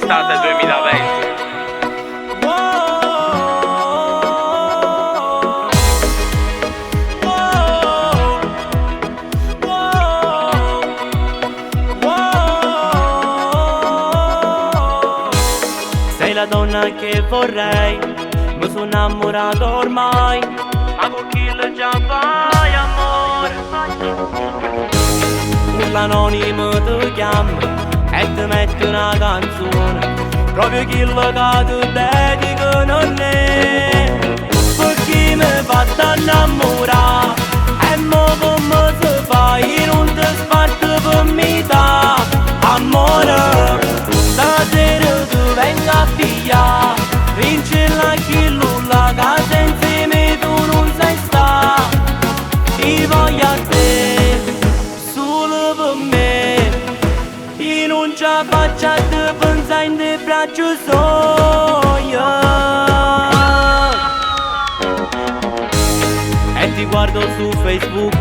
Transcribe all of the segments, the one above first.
estate 2020. Sei la donna che vorrei, mi sono innamorato ormai, ma con chi lo già fai amore? Un anonimo ti chiama e ti mette una canzone, proprio chi lo che ti dedico non è. Perché mi fatta innamorare e mo come si fa, io non ti sparto per metà. Amore, stasera tu venga a pigliare, vinci la chillulla che senza me tu non sai sta. Ti voglio a te, solo per me, io non ce la faccio a te pensare in te braccio sogno. E ti guardo su Facebook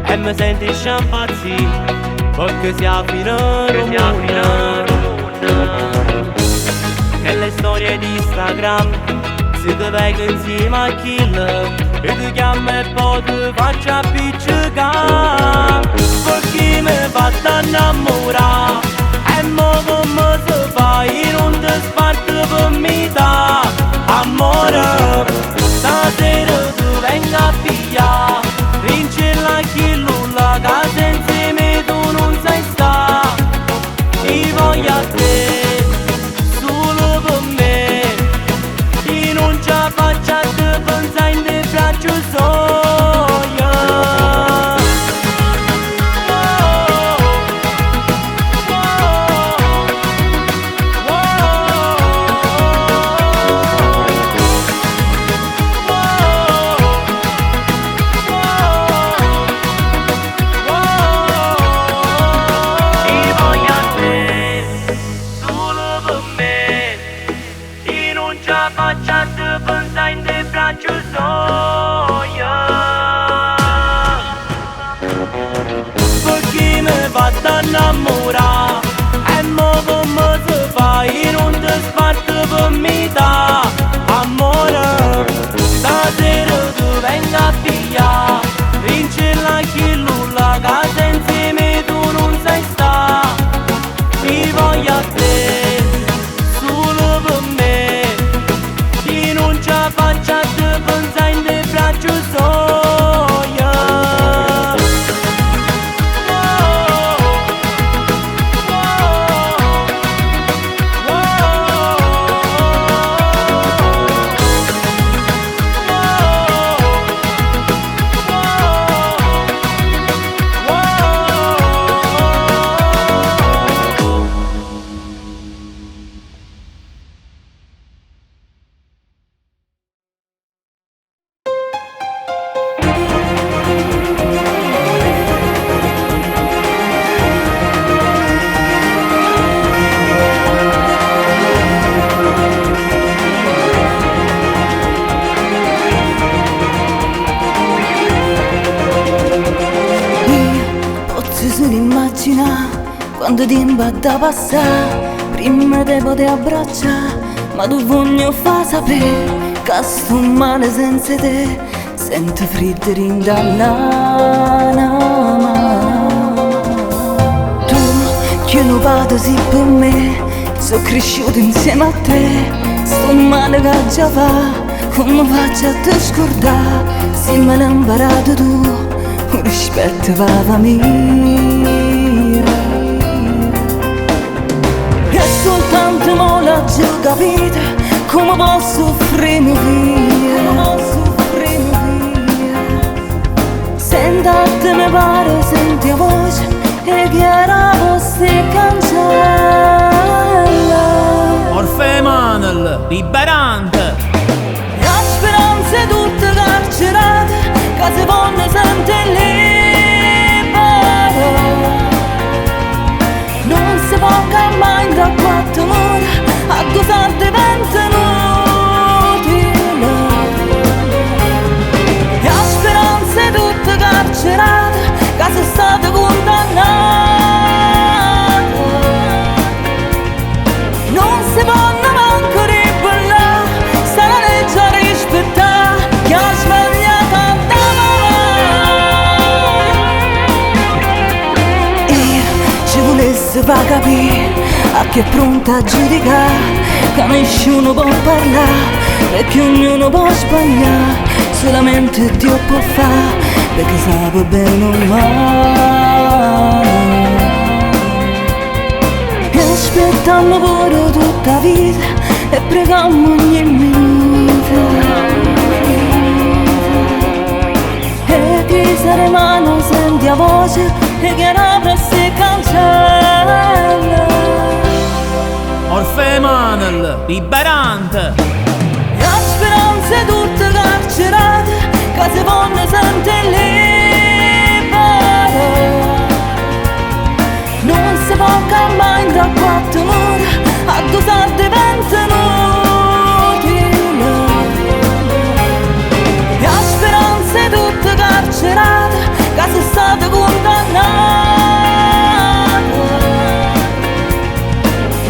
e mi senti impazzire, perché siamo finito nelle storie di Instagram, si ti vede insieme a kill e ti chiama e poi ti faccio appiccicare. Perché mi fatta innamorare e mo come si fa, io non ti sparto per metà. Amore, stasera tu venga a pigliare, vinci la chillulla che senza me tu non sai sta. Ti voglio a te, solo per me, io non ce la faccio a te pensare in te braccio sogno. Perché mi fatta innamorare e mo come si fa, io non ti sparto per metà. Amore, stasera tu venga a pigliare, vinci la chillulla che senza me tu non sai sta. Ti voglio a te, solo per me, io non ce la faccio a te pensare in te braccio sogno. Quando ti imbatta passare, prima te potevi abbracciare, ma tu voglio fa sapere che sto male senza te, sento freddo rindannare. Tu che non vado sì per me, sono cresciuto insieme a te, sto male che già fa, come faccio a te scordare, se me l'hai imparato tu, rispetto papà mio. Soltanto mo l'ho già capita, come posso soffrire via. Senta te mi pare, senti la voce e chiara vostra cancella. Orfeo Manuel, liberante. La speranza è tutta carcerata, che se voglio sente libera. Non si può mai da quattro mura a cosa diventa inutile. La speranza è tutta carcerata, che sei stata condannata. Non ti fa capire a chi è pronta a giudicare, che nessuno può parlare e che ognuno può sbagliare, solamente Dio può fare, perché sa bene o male. E aspettammo pure tutta vita e pregammo ogni minuto, e chi saremo non senti a voce e che apre se cancella. Orfeo Emanuel, liberante. E a speranze tutte carcerate, che se vonno sente libere. Non si può camminare da quattro mura, a cosa diventa inutile. E a speranze tutte carcerate, che se state condannate.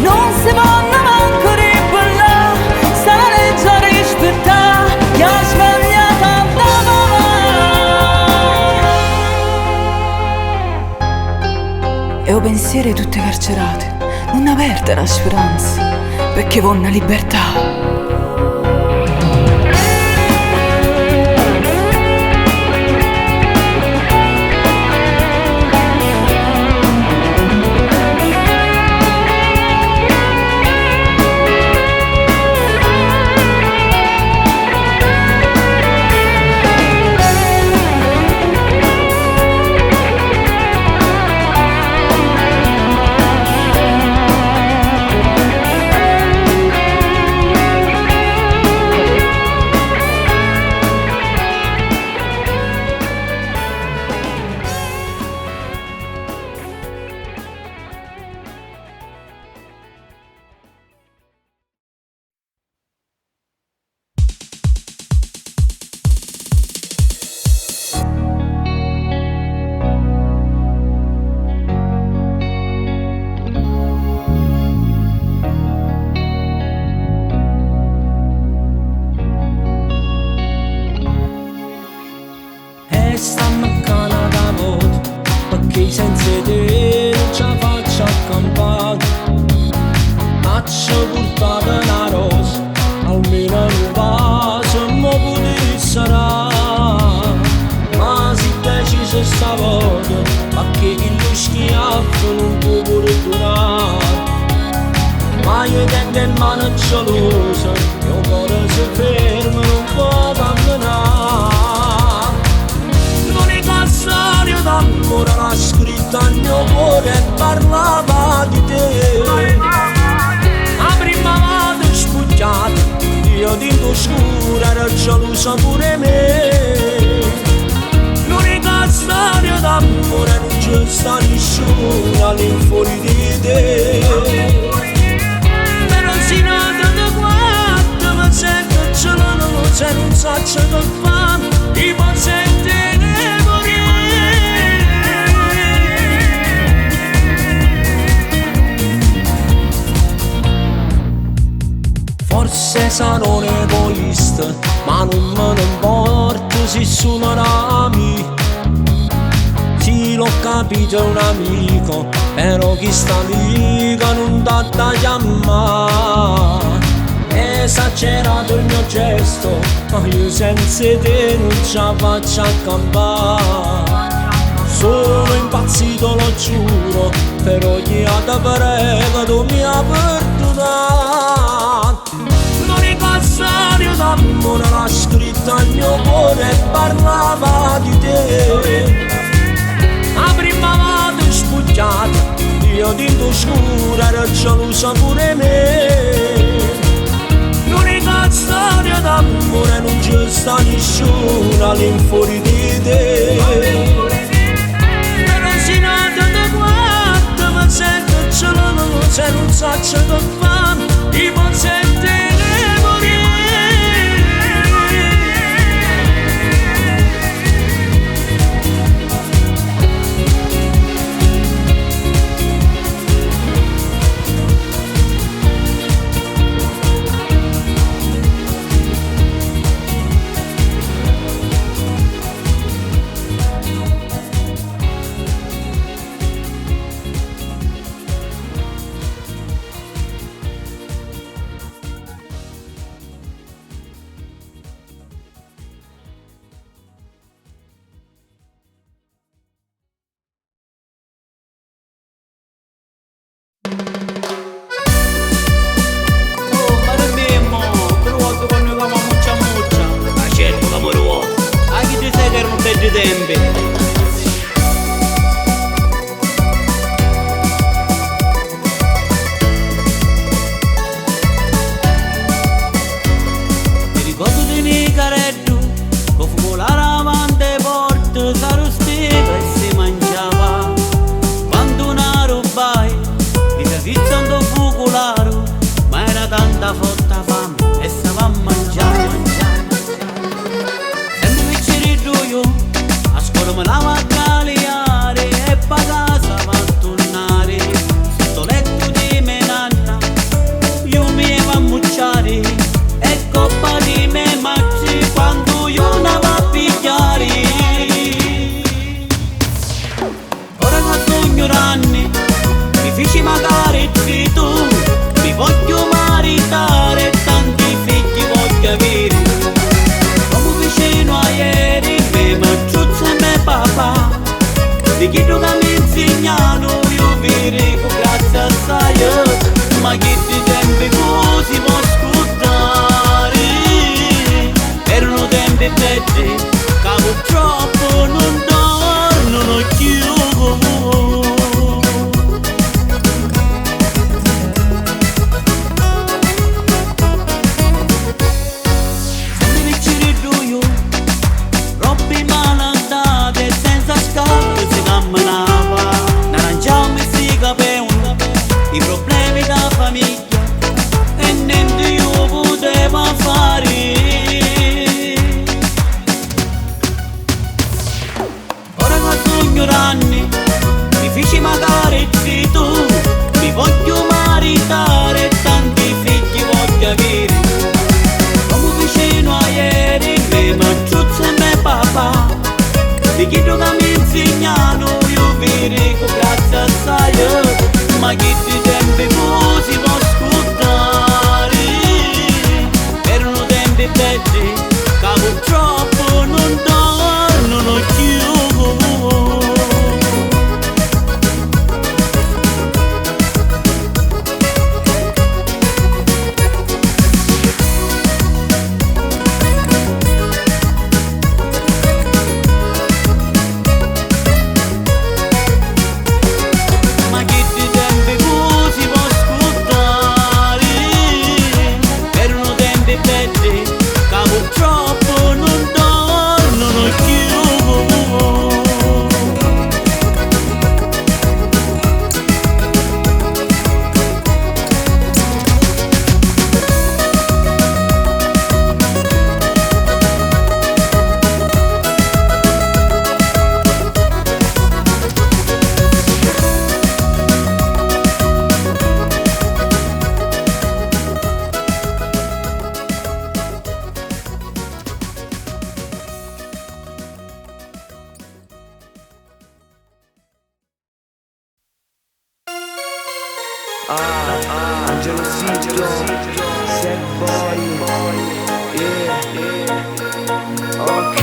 Non si può manco ribellare, sta la legge a rispettare, chi ha sbagliato andava avanti. E ho pensieri tutte carcerate, non ne perde la speranza, perché vanno a libertà. Forse sarò un egoista, ma non me ne importa se sono amici. Sì, l'ho capito, è un amico, però chi sta amica non dà da chiamare. Esagerato il mio gesto, ma io senza te non ce la faccio a campare. Sono impazzito, lo giuro, però chi ha da prego tu mi ha perdonato. L'unica storia d'amore l'ha scritta il mio cuore e parlava di te. La prima volta spugliata, io dentro scura ero gelosa pure me. L'unica storia d'amore non c'è sta nessuno all'infuori di te. Però si nata da guarda, ma sento ce l'ho, se non so che fare, ti posso sentire morire. la fotta fame e stavamo a mangiare. Sempre vicini io, a scuola me lavo a cagliare e pa casa va a tornare. Sotto letto di mia nanna, io mi va a mucciare e coppa di me macci quando io ne va a pigliare. Ora che sono ignoranti, mi feci magari tu, mi voglio maritare, tanti figli voglio avere. Come vicino a ieri, me macciuzza e me papà, di chi tu che mi insegnano, io vi dico grazie assai, ma chi ti tempi così può scordare. Erano tempi belli, che purtroppo non tornano più. I problemi da famiglia e niente io potevo fare. Ora che sono ignoranti, mi feci magari tu, mi voglio maritare, tanti figli voglio avere. Come vicino a ieri, me macciuzza e me papà, di chi tu che mi insegnano, io vi dico grazie assai. Ma chi ti tempi così può scordare. Erano tempi belli, che purtroppo non tornano più. Angelo Sito, Sad Boy, yeah, ok.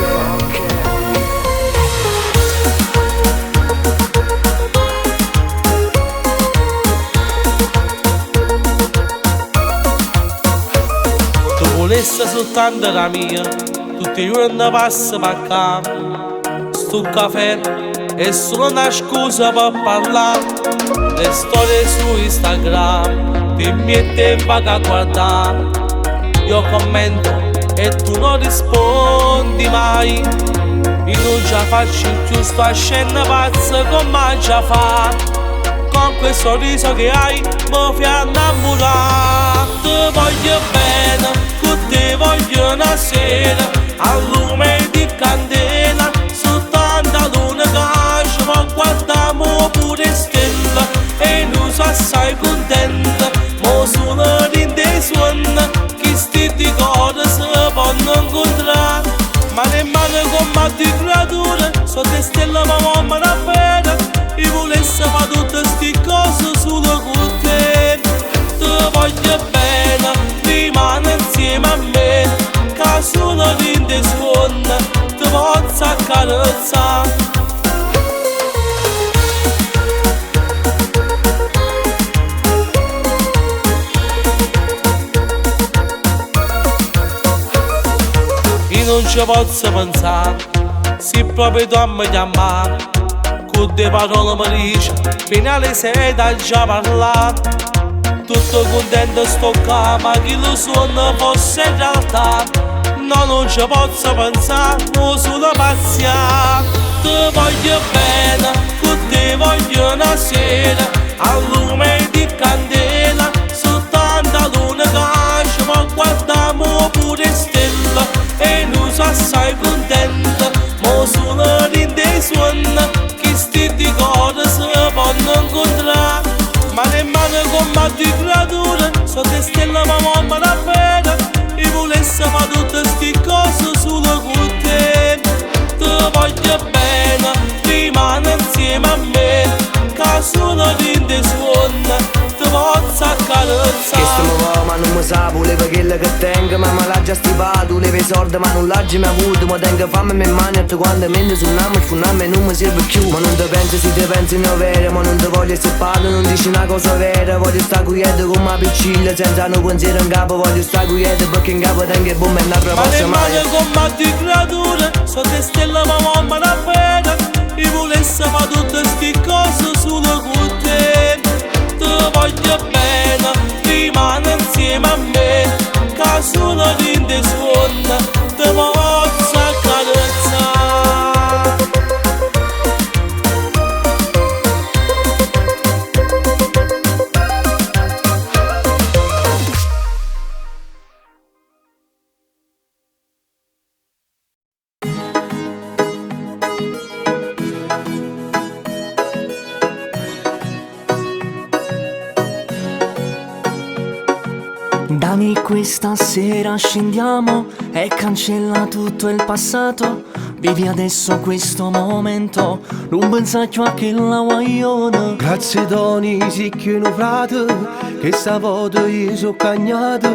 Tu volessi soltanto la mia, tutti i giorni passa per qua. Sto caffè è solo una scusa per parlare. Le storie su Instagram ti mette in vaga a guardare. Io commento e tu non rispondi mai. Io non già faccio più sta scena pazza come già fa. Con quel sorriso che hai mi fai innamorare. Ti voglio bene, che ti voglio una sera, a lume di candela, soltanto a luna che ma guardiamo pure stelle. E non so assai contenta, ma sono in dei suoni, che sti di cose si possono incontrare. Ma nemmeno con matti creature, so te stelle ma mamma una pena. E volesse fare tutte sti cose solo con te. Ti voglio bene, rimane insieme a me, che sono in dei suoni, ti posso accarezzare. Non ci posso pensare, se proprio tu mi chiamare, con le parole mi dici, fino alle 6 da già parlare. Tutto contento sto qua, ma chi lo suona fosse in realtà. No, non ci posso pensare, o solo pazziare. Ti voglio bene, che ti voglio una sera, a lume di candela, soltanto a luna che carezza. Che stiamo va ma non mi sa, voleva quello che tengo, ma me l'ha già stivato, voleva i soldi ma non l'ha già mai avuto, ma tengo fame e mi mangio quando mente sul nome, sfuname non mi serve più. Ma non ti pensi se ti pensi mio vero, ma non ti voglio seppare, non dici una cosa vera, voglio stare quieto come una piccina, senza un pensiero in capo, voglio stare quieto perché in capo tengo il bomba e una Ma proposta le mai. mani con matti creature, so che stella ma mamma una pena, e volesse fa tutte sti cose solo con te. Ti voglio bene, rimane insieme a me, che sono in te suona, ti posso accarezzare. Dani, questa sera scendiamo e cancella tutto il passato. Vivi adesso questo momento, non pensare a che la guagliona. Grazie Doni, sì che un frate, che stavolta io sono cagnato,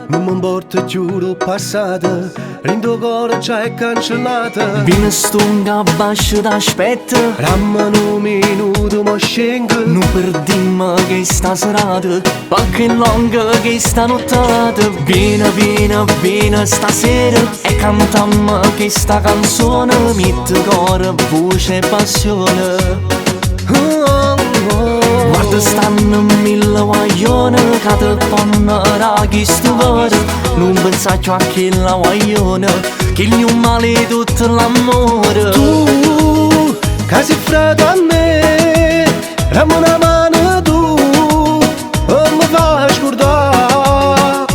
non mi importa più il passato, rindo cuore già è cancellata. Vieni stunga bascio d'aspetta, Rammano un minuto ma scengo, non perdimmo che sta serata, perché lunga che sta nottata. Vieni, vieni, vieni stasera e cantammo che sta canzone, mette cuore, voce e passione. Guarda stanno mille guaglione che ti fanno raghi sto cuore, non pensare a che la guaglione, che gli un male tutto l'amore. tu, che sei freddo a me, rammo una mano tu, e mi fai scordare.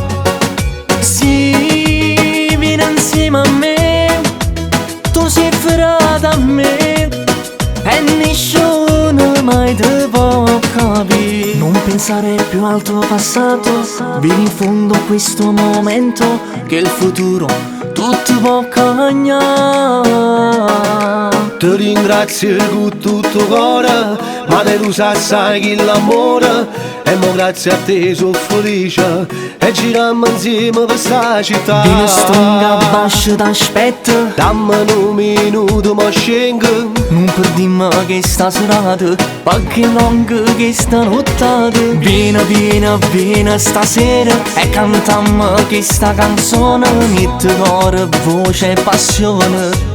Sì, vieni insieme a me, tu sei freddo a me, e nessuno mai ti può capire. Non pensare più al tuo passato, vieni in fondo a questo momento, che il futuro tutto può cagnare. Ti ringrazio con tutto cuore, ma te lo sai che l'amore, e mo grazie a te sono felice, e giriamo insieme per sta città. Vieni stunga bascio d'aspetta, Dammi un minuto ma scengo, non perdimmo che sta serata, perché lunga che sta nottata. Vieni, vieni, vieni stasera e cantammo che sta canzone, mette cuore, voce e passione.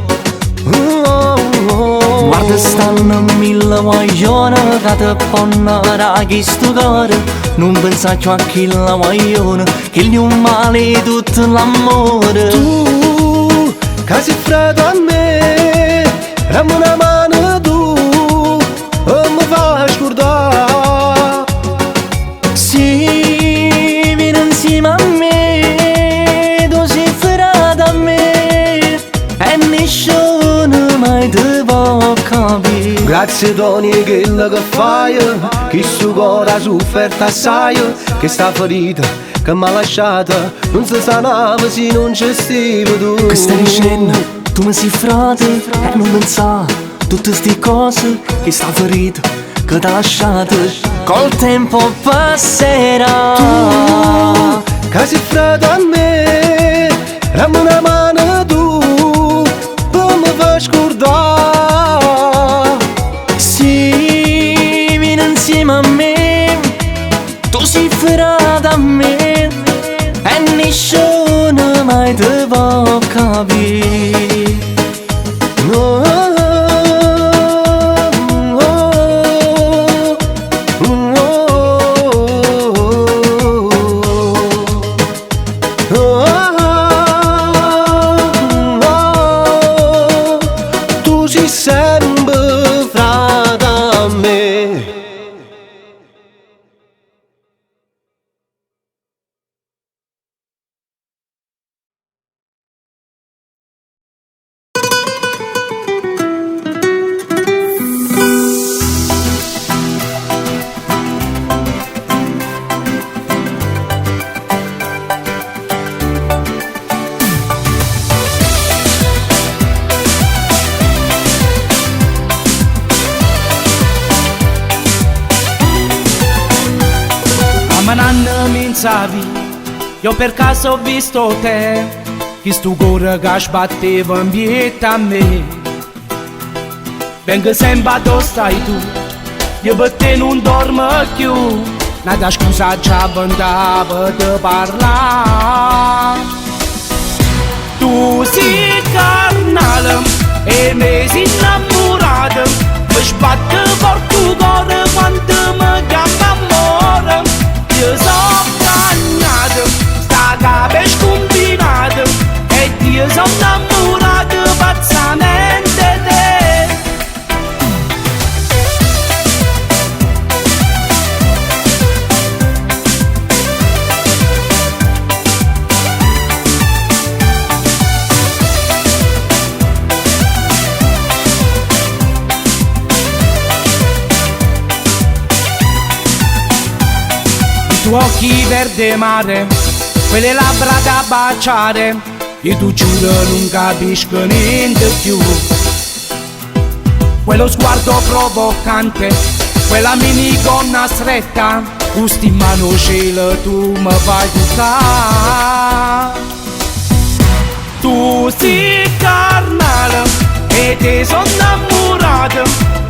Guarda stanno mille guaglione che ti fanno raghi sto cuore, non pensare a che la guaglione, che gli un male tutto l'amore. tu, che sei freddo a me, rammo una mano tu, e mi fai scordare. Sì, vieni insieme a me, tu sei freddo a me, e nessuno mai ti può capire. Grazie Tony che quello che fai, che sto cuore ha sofferto assai, che sta ferita che mi ha lasciata, non si sanava se non c'è stato tu. Che stai dicendo? Tu mi sei frate e non pensare tutte ste cose, che sta ferita che ti ha lasciato, col tempo passerà. Tu, che sei freddo a me, rammo una mano tu, e mi fai scordare. Sì, vieni insieme a me, tu sei fredda a me, e nessuno mai ti può capire. No, tu sei sempre fra da me. passavi, io per caso ho visto te, che stu cuore che sbatteva in pietà a me. Vengo sempre dove stai tu, io per te non dormo più, nada scusa ci avventava di parlare. Tu sei carnale e mi sei innamorata, mi sbatte forte il cuore quando mi chiama amore. Io sono bagnato, sta capa è scombinata e io sono innamorato pazzamente di te. I tuoi occhi verde mare, quelle labbra da baciare, io tu giuro non capisco niente più. Quello sguardo provocante, quella minigonna stretta, gusti in mano cielo tu mi fai toccare. Tu sei carnale e ti sono innamorato,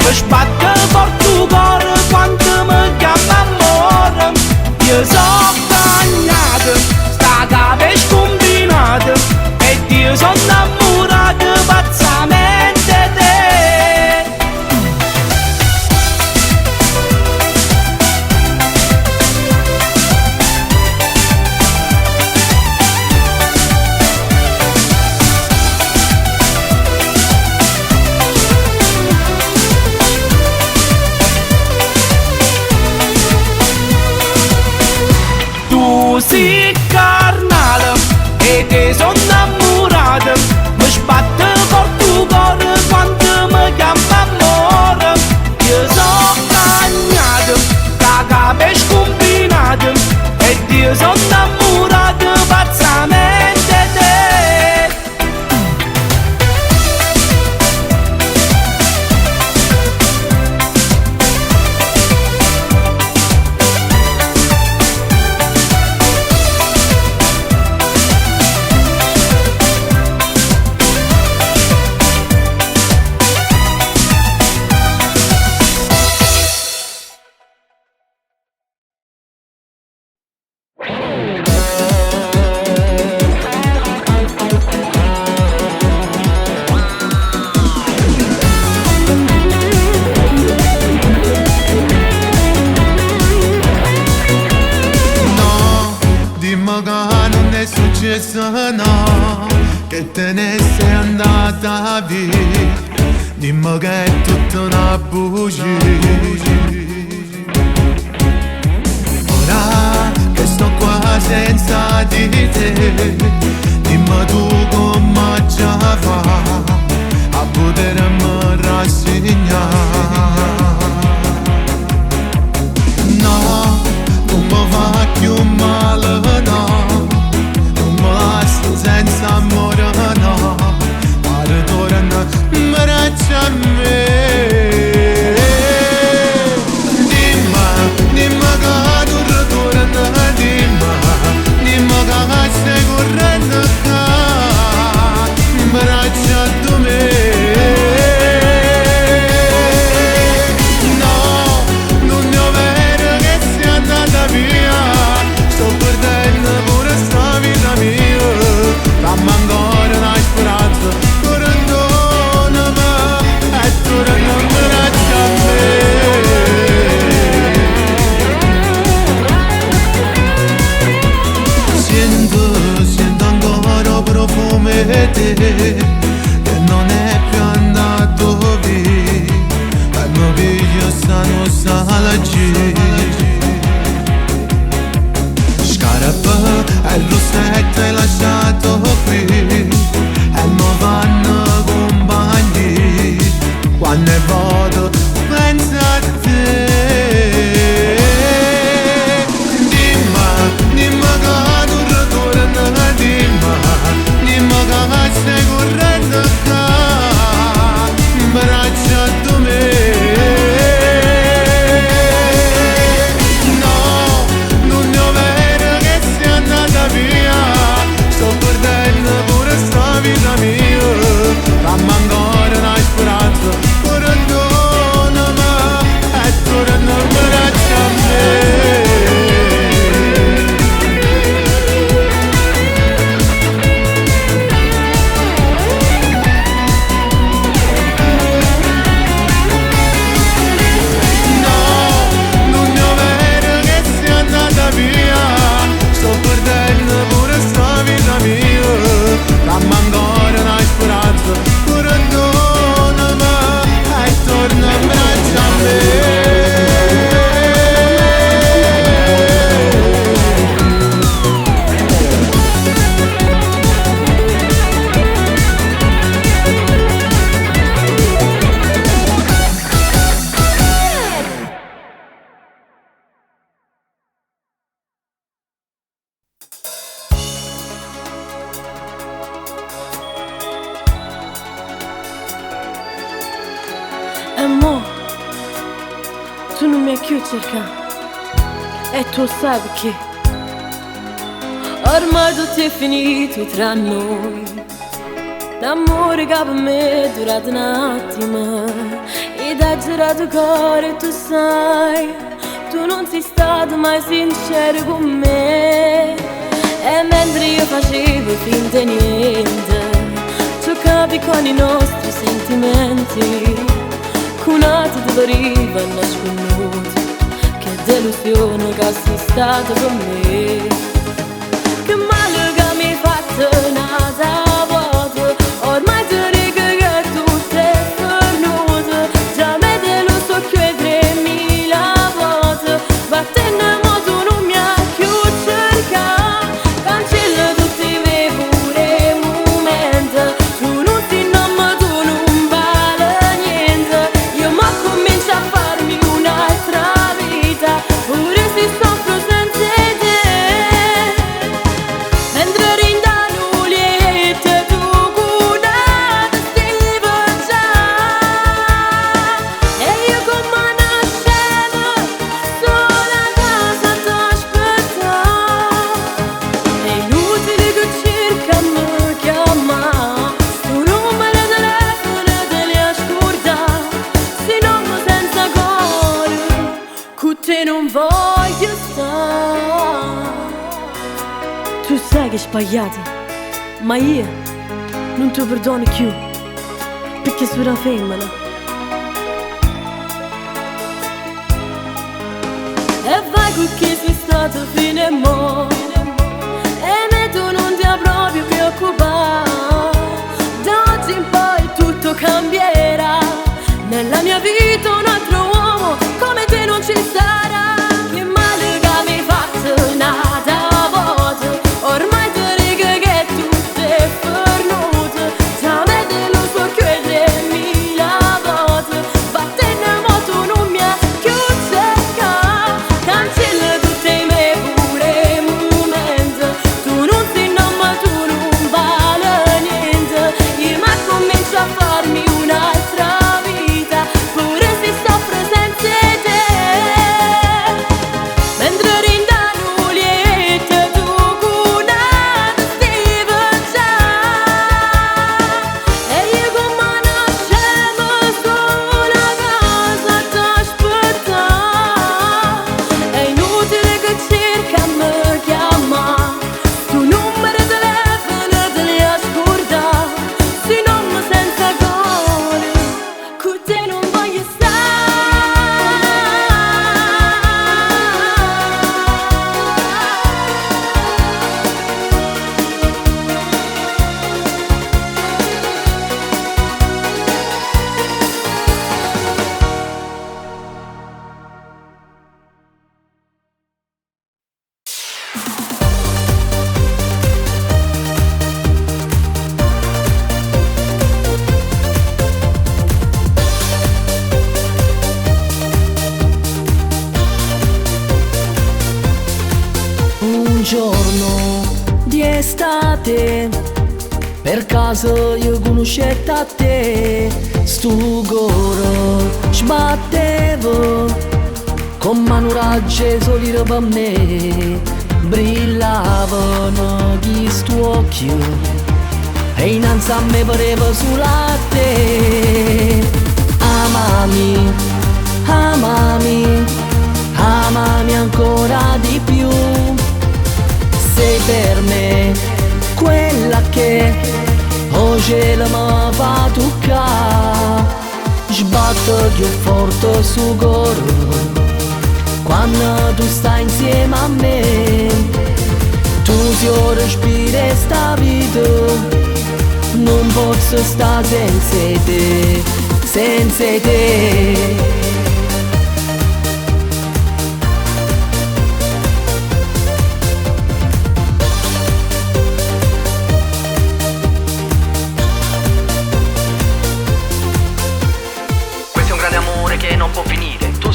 mi sbatte forte il cuore quando mi chiama amore. Io sono bagnato, sta capa è scombinata e io sono innamorato pazzamente di te. Tu sei carnale e ti sono innamorata, mi sbatte forte il cuore quando mi chiama amore. Io sono bagnato, la capa è scombinata e io sono innamorato pazzamente di te. No, che te ne sei andata via, dimmi che è tutta una bugia. Ora che sto qua senza di te, dimmi tu come già fa a potermi rassegnare. No, non mi fa più male, no, senza amore no, ma ritorna braccia a me. Dimmi che tu ritorna, dimmi che stai correndo qua, braccia a me. No, non è vero che sei andata via, sto perdendo pure sta vita mia. Dammi ancora una speranza, perdonami e torna un braccio a me. Sento ancora profumo di te, che non è più andato via, e mi piglio sta nostalgia. Scarpa e il rossetto hai lasciato qui e mi fanno compagni quando vado penso a te. Dimmi che tu ritorna, dimmi che stai correndo qua, braccia a me. No, non è vero che vita mia, dammi ancora una speranza, perdonami e torna a braccia a me. Dammi ancora una speranza, perdonami e torna a braccia a me. Tu non mi hai più cercato e tu sai perché. Ormai tutto è finito tra noi, l'amore che per me è durato un attimo ed ha girato il cuore. Tu sai, tu non sei stato mai sincero con me, e mentre io facevo finta di niente, giocavi con i nostri sentimenti. Cunati doloriva nasconduti, che delusione che sei stato con me. Che male che mi hai fatto nata vuoto, ormai ti dico che tutto è fornuto. Già me deluso che 3000 volte, battendo mo tu non mi hai più cercato. Cancello tutti i miei pure momenti, tu non ti innamori, tu non vale niente. Io mo comincio a farmi un'altra vita, pure se soffro senza te. Mentre rindano liete tu curata stiva già, e io come una scema sola a casa t'aspetta. È inutile che cerca me chiama, sto numero di telefono te li ascolta. Se non mi senza cuore, con te non voglio stare. Tu sai che è sbagliata, ma io non ti perdono più, perché sono una femmina. E vai con chi sei stato fino a mo', e me tu non ti hai proprio preoccupato. Da oggi in poi tutto cambierà, nella mia vita un altro uomo come te non ci sarà. Che male che mi hai fatto nata vuoto, ormai ti dico che tutto è fornuto. Già me deluso che 3000 volte, battendo mo tu non mi hai più cercato. Cancella tutti i miei pure momenti, tu non ti innamori, tu non vale niente. Io ma comincio a farmi un'altra vita, pure se soffro senza te. Mentre rindano liete tu curata stiva già, e io come una scema sola a casa t'aspetta. È inutile che cerca me chiama, tu numero di telefono te li ascolta. Se non mi senza cuore, con te non voglio stare. Un giorno di estate, per caso io conoscetto a te, stu coro sbattevo con mano ragge solire per me, brillavano gli stu occhi e innanzi a me pareva sul latte. Amami, amami, amami ancora di più. Sei per me quella che o cielo mi fa toccare. Sbatto più forte su coro quando tu stai insieme a me. Tu si respiri sta vita, non posso stare senza te, senza te.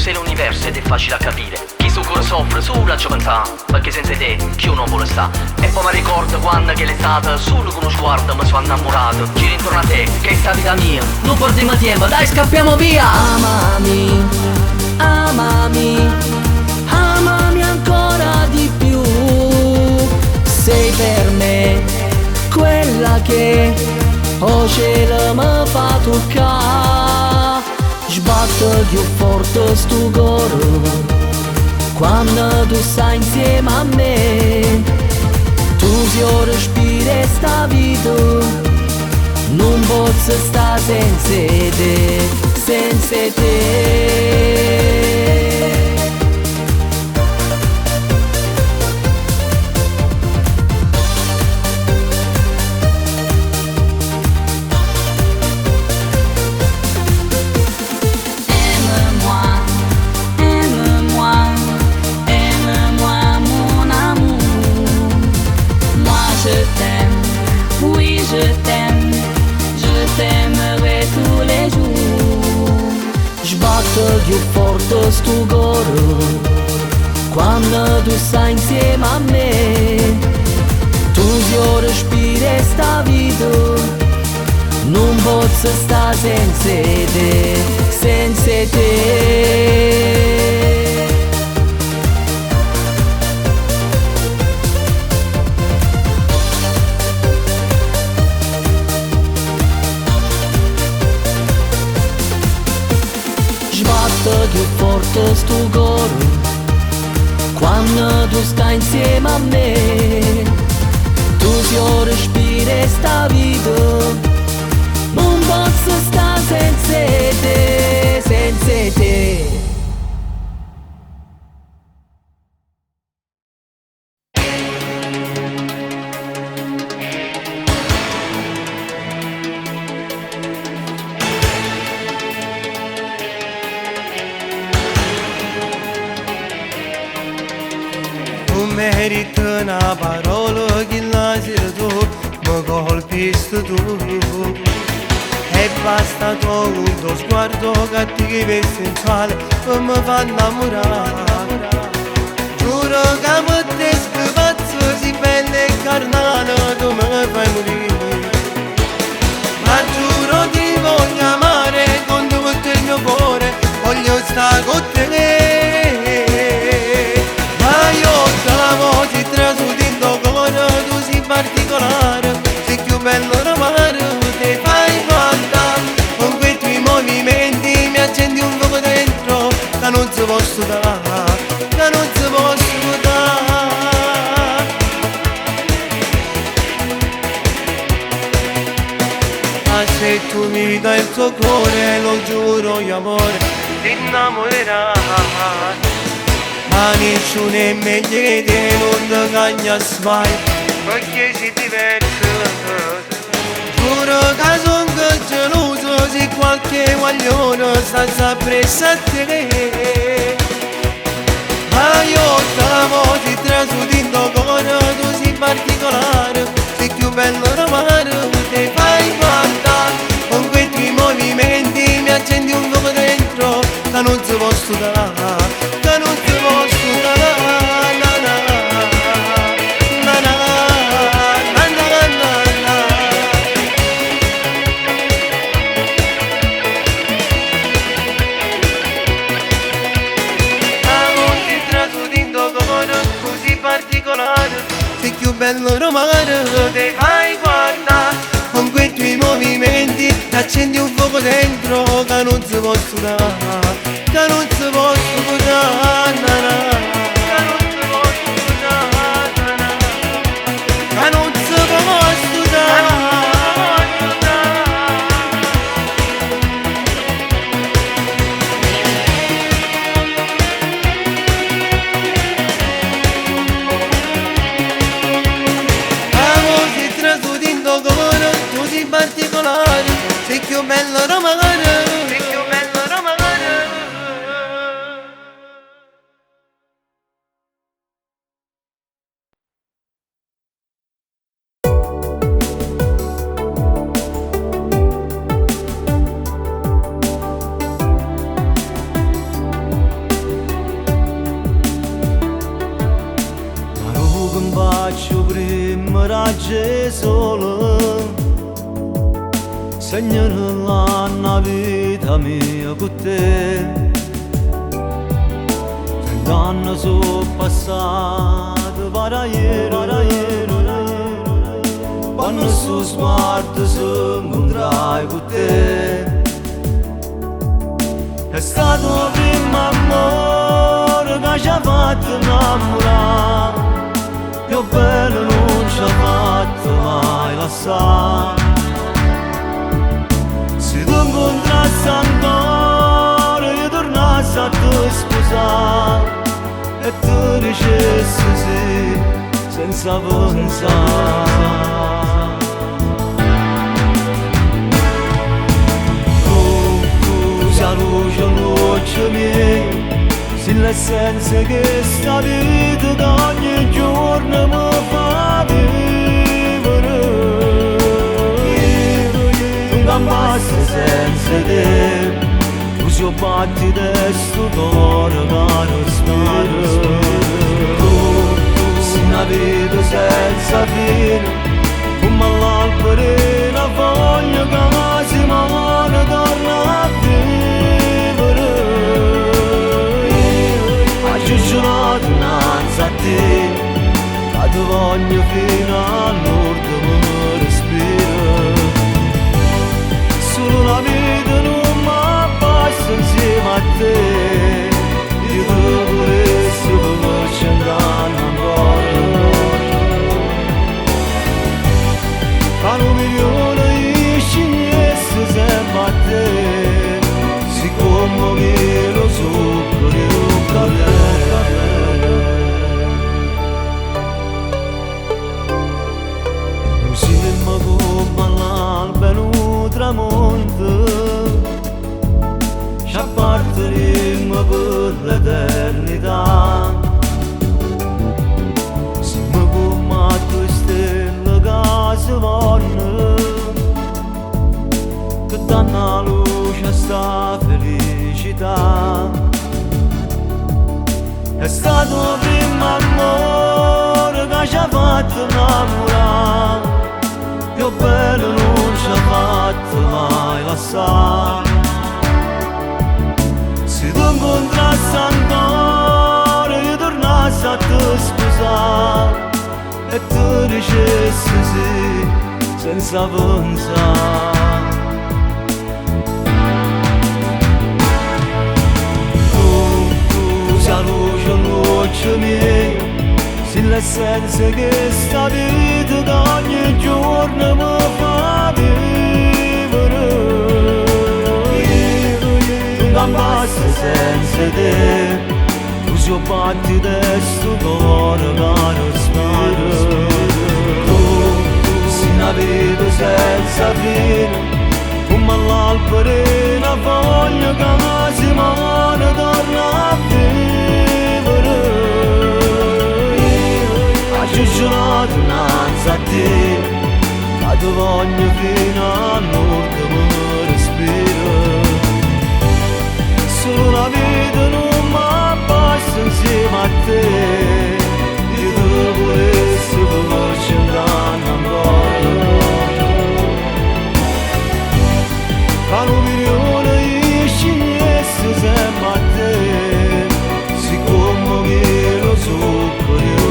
Sei l'universo ed è facile a capire. Chi su cuore soffre, su la ci pensa, perché senza te chi non vuole sta. E poi mi ricordo quando che l'estate, solo con uno sguardo mi sono innamorato. Giro intorno a te, che è sta vita mia. Non perdiamo tempo, dai scappiamo via. Amami, amami, amami ancora di più. Sei per me quella che o cielo mi fa toccare. Sbatto più forte stu coro quando tu stai insieme a me. Tu si respiri sta vita, non posso stare senza te, senza te. Sbatto più forte stu coro quando tu stai insieme a me. Tu si respiri sta vita, non posso stare senza te, senza te. Sbatto più forte stu coro quando tu stai insieme a me. Tu si respiri sta vita, non posso stare senza te, senza te. Merita una parola che nasce tu, mi colpisci tu. E basta tu un tuo sguardo cattivo e sensuale che mi fa innamorare. Giuro che per te spazio si bella e carnale tu mi fai morire. Ma giuro ti voglio amare con tutto il mio cuore, voglio stare con te. Si trasudendo cuore, tu sei particolare, sei più bello romano, ti fai guardare. Con quei tuoi movimenti mi accendi un fuoco dentro, che non si posso dare, che non si posso dare. Ma se tu mi dai il tuo cuore, lo giuro io amore, ti innamorerai. Ma nessuno è meglio che te, non ti cagnas mai, perché sei diverso. Giuro che son geloso se qualche guaglione sta appresso a te. Ma io t'amo, ti trasudendo cuore, tu sei particolare, sei più bello romano, ti fai guardare. Con quei tuoi movimenti mi accendi un fuoco dentro, che non si posso dare. Sei più bello romano, ti fai guardare. accendi un fuoco dentro che non si può sudare, che non si può sudare, che non si può sudare, che non si può sudare. Così particolare, sei più bello romano, sei più bello romano. Ma non che faccio prima raggi solo, segnala la vita mia con te. 30 anni sono passati para ieri, quando su sguardo si incontrai con te. È stato il primo amore che ci ha fatto innamorare, più bello non ci ha fatto mai lasciare. Se tu incontrassi ancora, io tornassi a te sposare e tu dicessi sì, senza pensare. Tu sei la luce mia, sei l'essenza che sta vita da ogni giorno mi fa vivere. Non basta senza te, così ho batti testo cuore che respiro. Tu sei una vita senza fine, come l'albero e la foglia che si muore torna a vivere. Ho giurato innanzi a te, che ti voglio fino all'ultimo respiro. La vita non mi basta insieme a te, io ti volessi come ci andranno ancora. Fra 1 milione di scimmie sempre a te, siccome che lo so che io non siamo come l'albero tramonto, ci apparteremo per l'eternità. Siamo come 2 stelle che si vanno, che danno la luce a sta felicità. È stato il primo amore che ci ha fatto innamorare, più bello non ci ha fatto mai lasciare. Se tu incontrassi ancora, io tornassi a te sposare e tu dicessi sì, senza pensare. Tu sei la luce mia, sei l'essenza che sta vita da ogni giorno mi fa vivere. Non basta senza te, così ho batti testo cuore che respiro. Tu sei una vita senza fine, come l'albero e la foglia che si muore torna a vivere. Ho giurato innanzi a te, che ti voglio fino all'ultimo respiro. Solo la vita non mi basta insieme a te, io ti volessi come ci andranno ancora. Fra 1 milione di scimmie sempre a te, siccome che lo so che io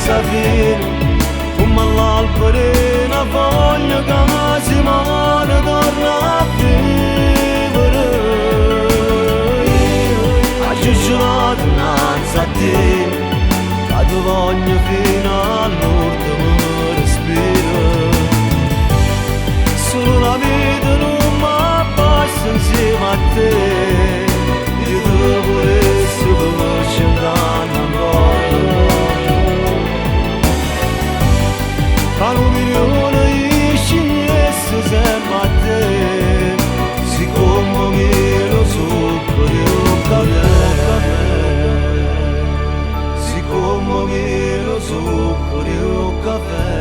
sta fine come all'alberina voglio che si muore torna a vivere a giurato innanzi a te che ti voglio fino all'ultimo respiro solo la vita non mi basta insieme a te io ti volessi conoscere ancora tra l'unione isce sempre a te siccome che lo succo di un caffè siccome che lo succo di un caffè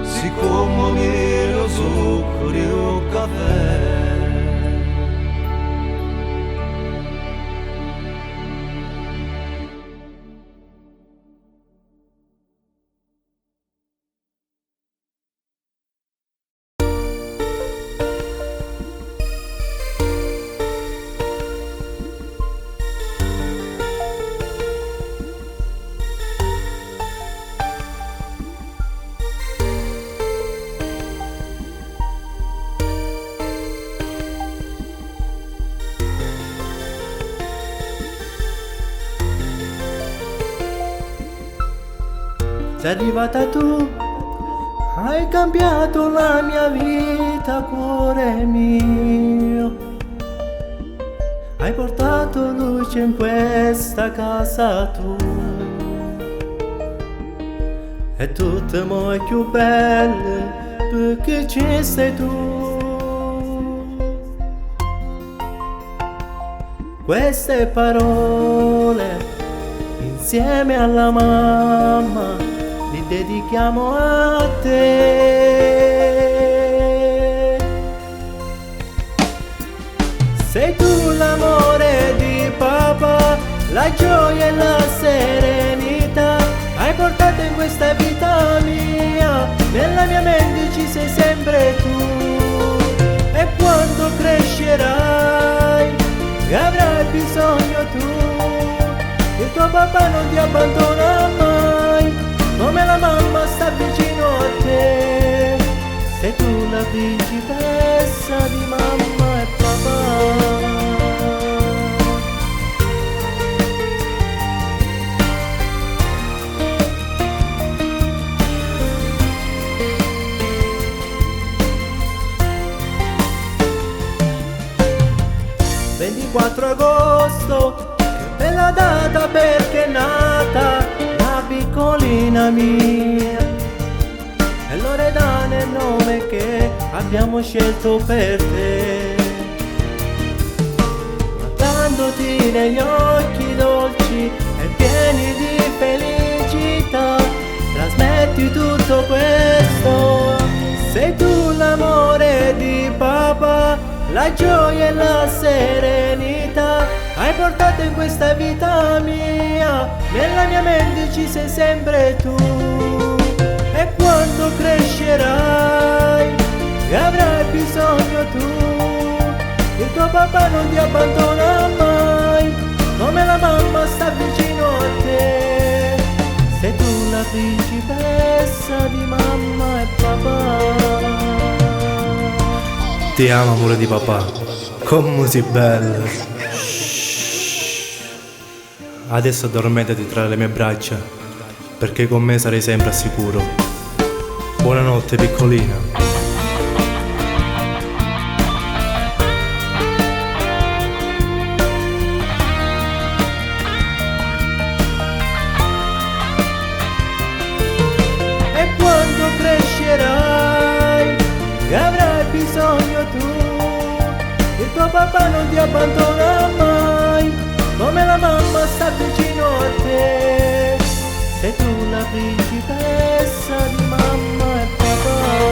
siccome che lo succo di un caffè Sei arrivata tu, hai cambiato la mia vita, cuore mio. Hai portato luce in questa casa tu. E tutte mo' è più belle perché ci sei tu. Queste parole insieme alla mamma li dedichiamo a te. Sei tu l'amore di papà, la gioia e la serenità. Hai portato in questa vita mia, nella mia mente ci sei sempre tu. E quando crescerai e avrai bisogno tu, il tuo papà non ti abbandona mai, come la mamma sta vicino a te. Sei tu la principessa di mamma e papà. Agosto, che bella data perché è nata la piccolina mia. E Loredana è il nome che abbiamo scelto per te. Guardandoti negli occhi dolci e pieni di felicità, trasmetti tutto questo. Sei tu l'amore di papà, la gioia e la serenità. Hai portato in questa vita mia, nella mia mente ci sei sempre tu. E quando crescerai e avrai bisogno tu, il tuo papà non ti abbandona mai, come la mamma sta vicino a te. Sei tu la principessa di mamma e papà. Ti amo amore di papà, come sei bella. Adesso addormentati tra le mie braccia, perché con me sarai sempre al sicuro. Buonanotte piccolina. E quando crescerai e avrai bisogno tu, il tuo papà non ti abbandona mai, come la mamma sta vicino a te. Sei tu la principessa di mamma e papà.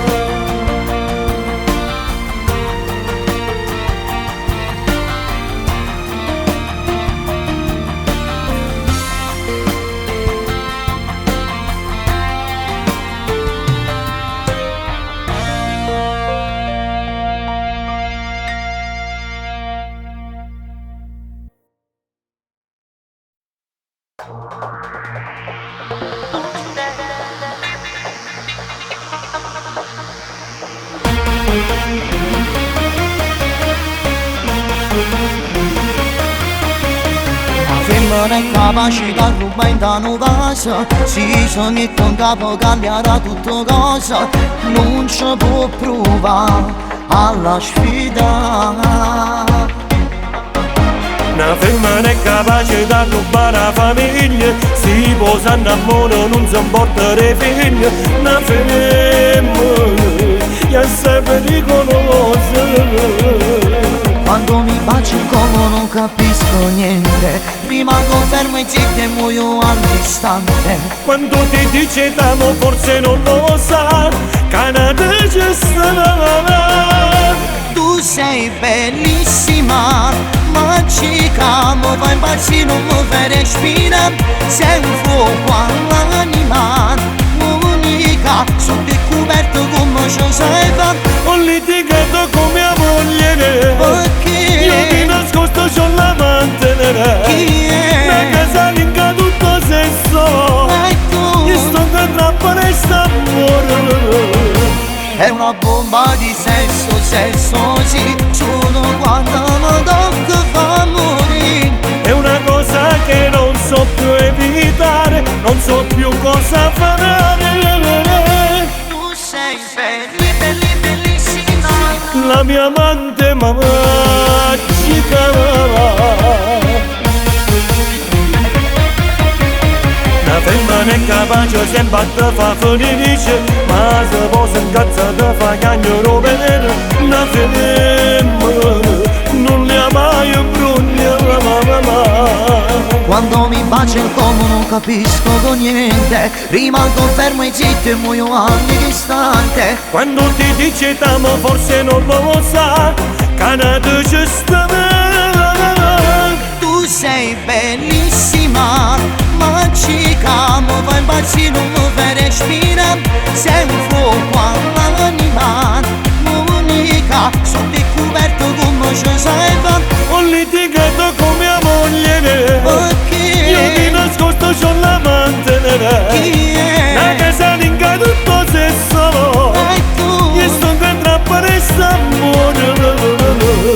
femmina è capace da rubare in una casa. Si mette in capo cambiare tutto cosa, non ci può provare alla sfida. Una femmina è capace da rubare la famiglia, si posa innamora, non si importa dei figli. Una femmina è assai pericolosa. Quando mi baci il collo non capisco niente, rimango fermo e zitto e muoio all'istante. Quando ti dice t'amo forse non lo sa, Canada ci sta. Tu sei bellissima, magica, mi fai impazzire, non mi fai respirare. Sei un fuoco all'anima, unica, sotto il coperto come ci sai fare. Ho litigato con mia moglie, perché io di nascosto c'ho l'amante. Chi è? Una casalinga tutto sesso, E tu? io sto che trappare sta amore. È una bomba di sesso, sesso sì, solo quando mi tocca fa morire. È una cosa che non so più evitare, non so più cosa fare. Tu sei bellissima, La mia amante magica. Una femmina è capace sempre a te fa felice, ma se posa in cazzo te fa cagnolo venere. Una femmina non li ha mai brugna. quando mi bacia il collo non capisco con niente, rimango fermo e zitto e muoio all'istante. Quando ti dice t'amo forse non lo sa, Canada ci sta. Tu sei bellissima, magica, mi fai impazzire, non mi fai respirare. Sei un fuoco all'anima, unica, sotto il coperto come ci sai fare. Ho litigato con mia moglie, perché io di nascosto c'ho l'amante. Chi è? Una casalinga tutto sesso, E tu? io sto che trappare sta amore.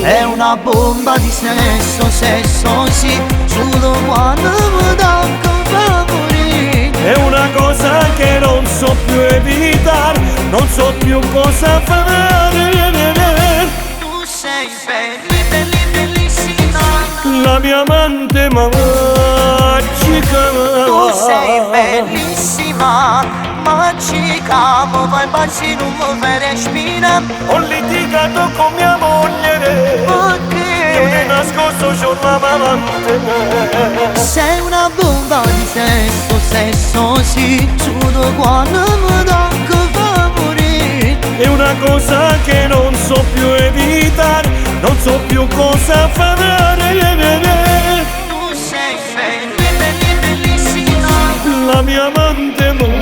È una bomba di sesso, sesso sì, solo quando mi tocca fa morire. È una cosa che non so più evitare, non so più cosa fare. Tu sei bellissima, La mia amante magica. tu sei bellissima, magica, mi fai impazzire, non mi fai respirare. Ho litigato con mia moglie, io di nascosto c'ho l'amante. Sei una bomba di sesso, sesso sì, solo quando mi tocca fa morire. È una cosa che non so più evitare, non so più cosa fare. Tu sei bellissima, La mia amante magica.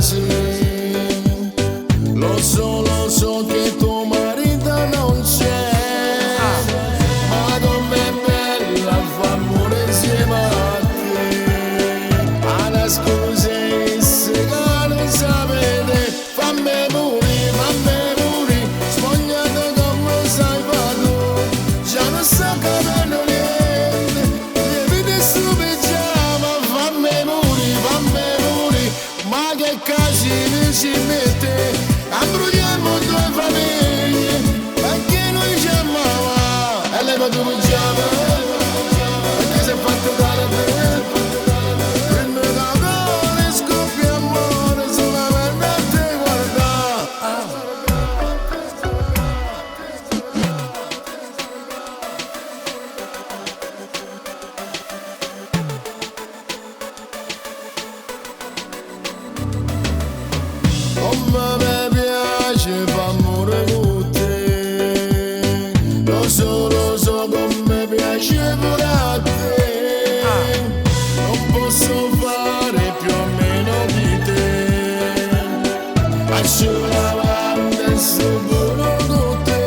casi. Lo so che tuo marito non c'è, ma com'è bella fa amore insieme a te. Ma la scusa è se che non sapete, fammi morire, sfogliato come sai fatto, già non so capendo niente, lieviti sto pigiama, fammi morire, ma che casino ci mette. Ambrugliamo due famiglie, perché noi ci amava e lei va dove giava, perché si è fatto dare te. Prende da gole, scoppia amore, solamente a te guarda. Come me piace fa amore con te, lo so come piace pure a te. Non posso fare più o meno di te, lascio davanti e sicuro con te.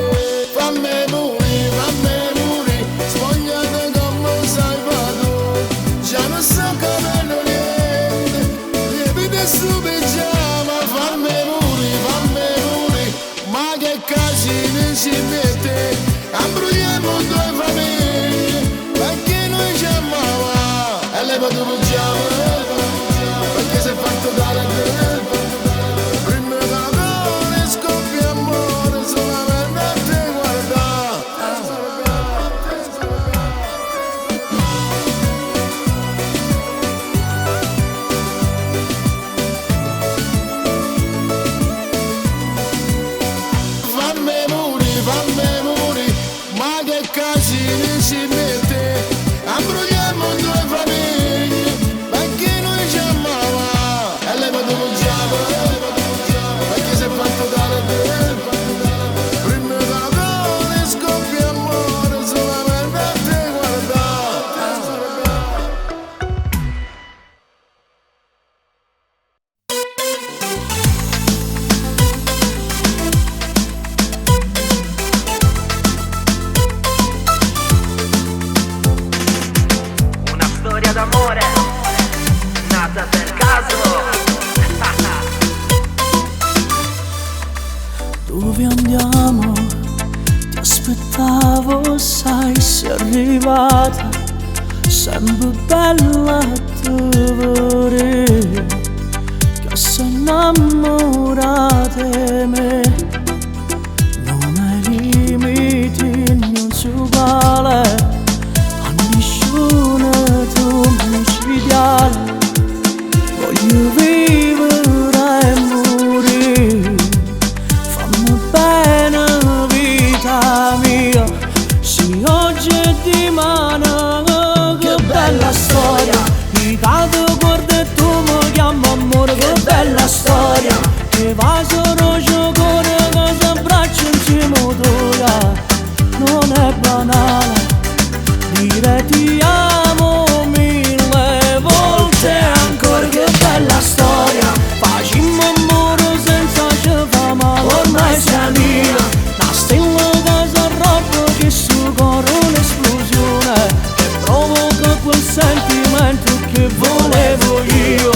Fammi morire, sfogliato come sai fatto, già non so capendo niente, lieviti su pigiama, fammi morire, ma che casino ci mette. Ambrugliamo due famiglie, perché noi ci amava e lei va dove giava, perché si è fatto dare a te. Prende da gole, scoppia amore, solamente a te guarda. Fammi morire, ma che casino ci mette. Ambrugliamo due famiglie, perché noi ci amava e lei va dove giava, perché si è fatto dare a te. Prende da gole, scoppia amore, solamente a te guarda. Una storia d'amore nata per caso. Dove andiamo? Ti aspettavo, sai, sei arrivata, sempre bella tu vorrei, che sei innamorata di me. Non hai limiti, non si uguale a nessuno, tu micidiale. Voglio vivere e morire, fammi bene vita mia, sì oggi e dimani. Che bella storia, mi cado guarda e tu mi chiami amore. Che bella storia, che va solo giocare, che si abbraccia insieme a tu. Non è banale dire ti amo mille volte ancora. Che bella storia, facciamo amore senza ci fa male. Ormai sei mia, una stella che si arroba, che su cuore un'esplosione, che provoca quel sentimento che volevo io.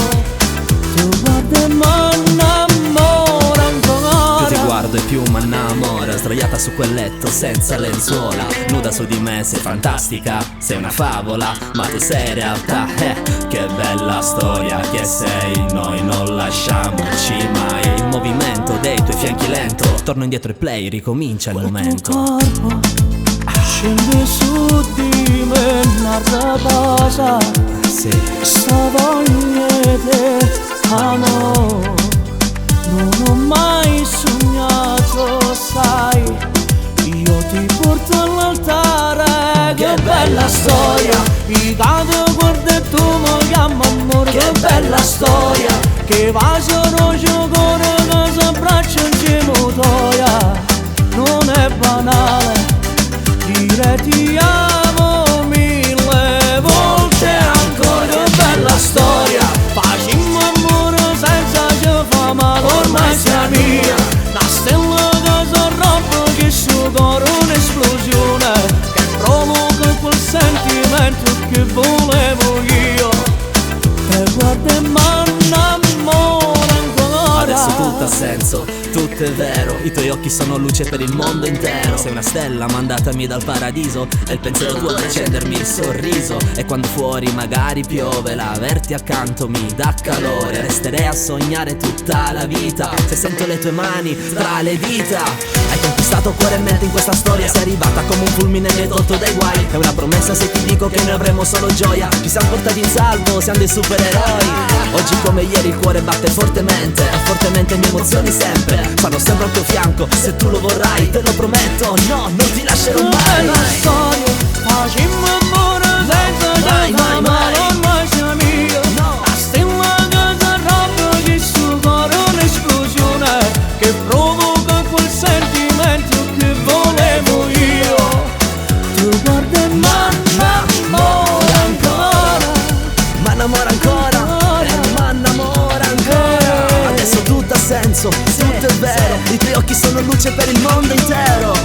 Tu guarda e mi innamora ancora. Più ti guardo e più mi innamora, sdraiata su quel letto senza lenzuola, nuda su di me, sei fantastica, sei una favola, ma tu sei realtà. Che bella storia che sei, noi non lasciamoci mai. Il movimento dei tuoi fianchi lento, torno indietro e play, ricomincia il momento. Corpo scende su di me, un'altra cosa, sì. sta voglia di amore, non ho mai sognato, sai, io ti porto all'altare. Che bella storia, mi cado guarda e tu mi chiami amore. Che bella storia, che va solo giocare, che si abbraccia insieme a toia. Non è banale dire ti amo mille volte ancora. Che bella storia, facciamo amore senza ci tutto è vero. I tuoi occhi sono luce per il mondo intero. Sei una stella mandatami dal paradiso, è il pensiero tuo ad accendermi il sorriso. E quando fuori magari piove, l'averti accanto mi dà calore. Resterei a sognare tutta la vita se sento le tue mani tra le dita. Hai conquistato cuore e mente in questa storia, sei arrivata come un fulmine e mi hai tolto dai guai. È una promessa se ti dico che noi avremo solo gioia. Ci siamo portati in salvo, siamo dei supereroi. Oggi come ieri il cuore batte fortemente, e fortemente le mie emozioni sempre stanno sempre al tuo fianco, se tu lo vorrai, te lo prometto, no, non ti lascerò mai. La storia, facciamo amore senza mai, mai, mai. ormai sei mia. La stella che ti arrabbia, che sul cuore è un'esplosione, che provoca quel sentimento che volevo io. Tu guarda e m'annamora ancora, M'annamora ancora, m'annamora ancora. Adesso tutto ha senso, tutto è vero. I tuoi occhi sono luce per il mondo intero.